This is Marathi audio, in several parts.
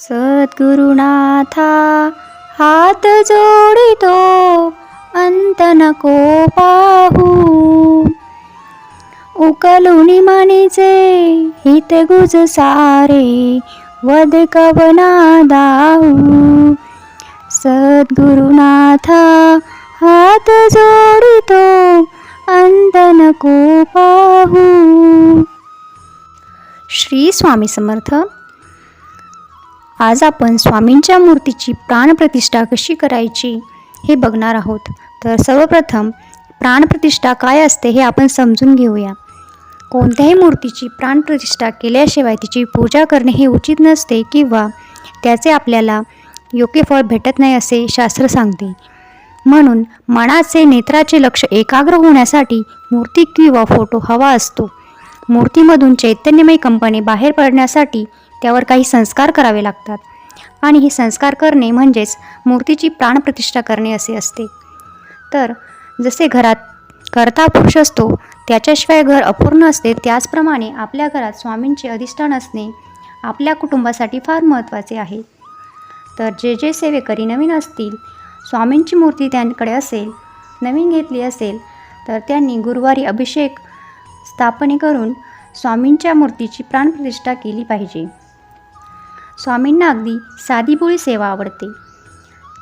सद्गुरुनाथा हात जोडितो अंत नको पाहू, उकलुनी मनीचे हित गुज सारे वद कवना दाहू. सद्गुरुनाथा हात जोडितो अंत नको पाहू. श्री स्वामी समर्थ. आज आपण स्वामींच्या मूर्तीची प्राणप्रतिष्ठा कशी करायची हे बघणार आहोत. तर सर्वप्रथम प्राणप्रतिष्ठा काय असते हे आपण समजून घेऊया. कोणत्याही मूर्तीची प्राणप्रतिष्ठा केल्याशिवाय तिची पूजा करणे हे उचित नसते किंवा त्याचे आपल्याला योग्य फळ भेटत नाही असे शास्त्र सांगते. म्हणून मनाचे नेत्राचे लक्ष एकाग्र होण्यासाठी मूर्ती किंवा फोटो हवा असतो. मूर्तीमधून चैतन्यमय कंपने बाहेर पडण्यासाठी त्यावर काही संस्कार करावे लागतात आणि हे संस्कार करणे म्हणजेच मूर्तीची प्राणप्रतिष्ठा करणे असे असते. तर जसे घरात कर्ता पुरुष असतो त्याच्याशिवाय घर अपूर्ण असते, त्याचप्रमाणे आपल्या घरात स्वामींचे अधिष्ठान असणे आपल्या कुटुंबासाठी फार महत्त्वाचे आहे. तर जे सेवेकरी नवीन असतील, स्वामींची मूर्ती त्यांकडे असेल, नवीन घेतली असेल, तर त्यांनी गुरुवारी अभिषेक स्थापने करून स्वामींच्या मूर्तीची प्राणप्रतिष्ठा केली पाहिजे. स्वामींना अगदी साधीभोळी सेवा आवडते.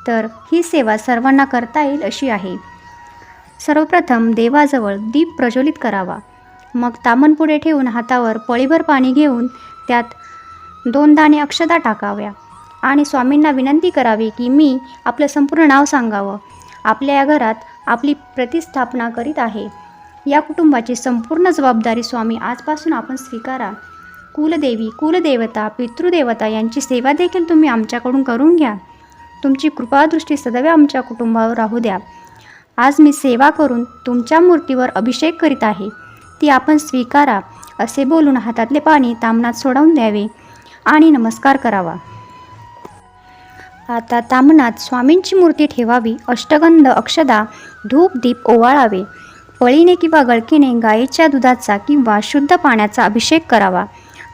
तर ही सेवा सर्वांना करता येईल अशी आहे. सर्वप्रथम देवाजवळ दीप प्रज्वलित करावा. मग तामण पुढे ठेवून हातावर पळीभर पाणी घेऊन त्यात 2 दाणे अक्षता टाकाव्या आणि स्वामींना विनंती करावी की मी आपलं संपूर्ण नाव सांगावं. आपल्या या घरात आपली प्रतिस्थापना करीत आहे. या कुटुंबाची संपूर्ण जबाबदारी स्वामी आजपासून आपण स्वीकारा. कुलदेवी, कुलदेवता, पितृदेवता यांची सेवा देखील तुम्ही आमच्याकडून करून घ्या. तुमची कृपादृष्टी सदैव आमच्या कुटुंबावर राहू द्या. आज मी सेवा करून तुमच्या मूर्तीवर अभिषेक करीत आहे, ती आपण स्वीकारा असे बोलून हातातले पाणी तामणात सोडवून द्यावे आणि नमस्कार करावा. आता तामणात स्वामींची मूर्ती ठेवावी. अष्टगंध, अक्षदा, धूप, दीप ओवाळावे. पळीने किंवा गळकीने गायीच्या दुधाचा किंवा शुद्ध पाण्याचा अभिषेक करावा.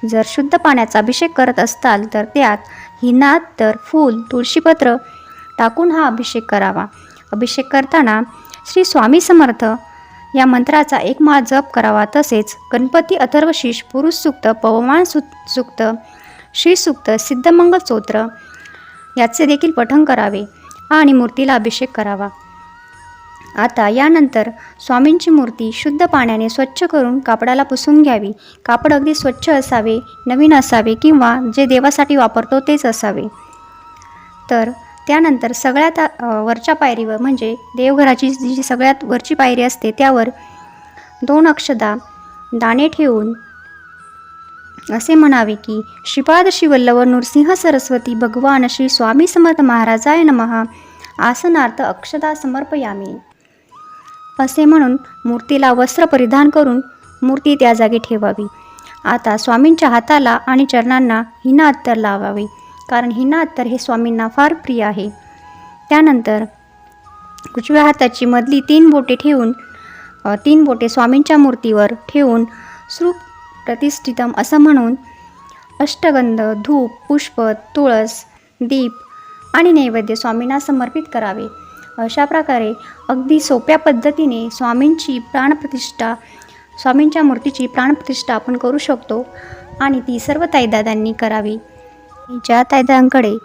जर शुद्ध पाण्याचा अभिषेक करत असताल तर त्यात हिना, तर फूल, तुळशीपत्र टाकून हा अभिषेक करावा. अभिषेक करताना श्री स्वामी समर्थ या मंत्राचा 1 माळ जप करावा. तसेच गणपती अथर्वशीर्ष, पुरुष सूक्त, पवमान सूक्त, श्री सूक्त, सिद्धमंगल स्तोत्र याचे देखील पठण करावे आणि मूर्तीला अभिषेक करावा. आता यानंतर स्वामींची मूर्ती शुद्ध पाण्याने स्वच्छ करून कापडाला पुसून घ्यावी. कापड अगदी स्वच्छ असावे, नवीन असावे किंवा जे देवासाठी वापरतो तेच असावे. तर त्यानंतर सगळ्यात वरच्या पायरीवर म्हणजे देवघराची जी सगळ्यात वरची पायरी असते त्यावर 2 अक्षदा दाणे ठेवून असे म्हणावे की श्रीपाद श्रीवल्लभ नृसिंह सरस्वती भगवान श्री स्वामी समर्थ महाराजाय नमः. आसनार्थ अक्षदा समर्पयामी असे म्हणून मूर्तीला वस्त्र परिधान करून मूर्ती त्या जागी ठेवावी. आता स्वामींच्या हाताला आणि चरणांना हिना अत्तर लावावे, कारण हिना अत्तर हे स्वामींना फार प्रिय आहे. त्यानंतर उजव्या हाताची मधली 3 बोटे ठेवून 3 बोटे स्वामींच्या मूर्तीवर ठेवून श्रुप प्रतिष्ठितम असं म्हणून अष्टगंध, धूप, पुष्प, तुळस, दीप आणि नैवेद्य स्वामींना समर्पित करावे. अशा प्रकारे अगदी सोप्या पद्धतीने स्वामींच्या मूर्तीची प्राणप्रतिष्ठा आपण करू शकतो आणि ती सर्व ताईदादांनी करावी. ज्या ताईदांकडे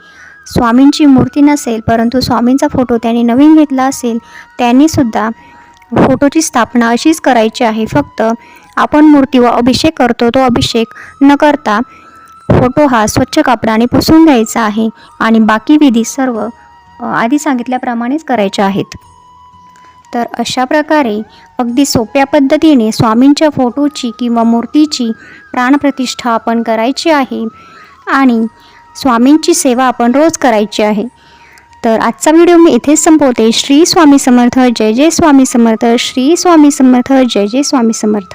स्वामींची मूर्ती नसेल परंतु स्वामींचा फोटो त्यांनी नवीन घेतला असेल त्यांनीसुद्धा फोटोची स्थापना अशीच करायची आहे. फक्त आपण मूर्तीवर अभिषेक करतो तो अभिषेक न करता फोटो हा स्वच्छ कापडाने पुसून घ्यायचा आहे आणि बाकी विधी सर्व आधी सांगितल्याप्रमाणेच करायच्या आहेत. तर अशा प्रकारे अगदी सोप्या पद्धतीने स्वामींच्या फोटोची किंवा मूर्तीची प्राणप्रतिष्ठा आपण करायची आहे आणि स्वामींची सेवा आपण रोज करायची आहे. तर आजचा व्हिडिओ मी इथेच संपवते. श्री स्वामी समर्थ. जय जय स्वामी समर्थ. श्री स्वामी समर्थ. जय जय स्वामी समर्थ.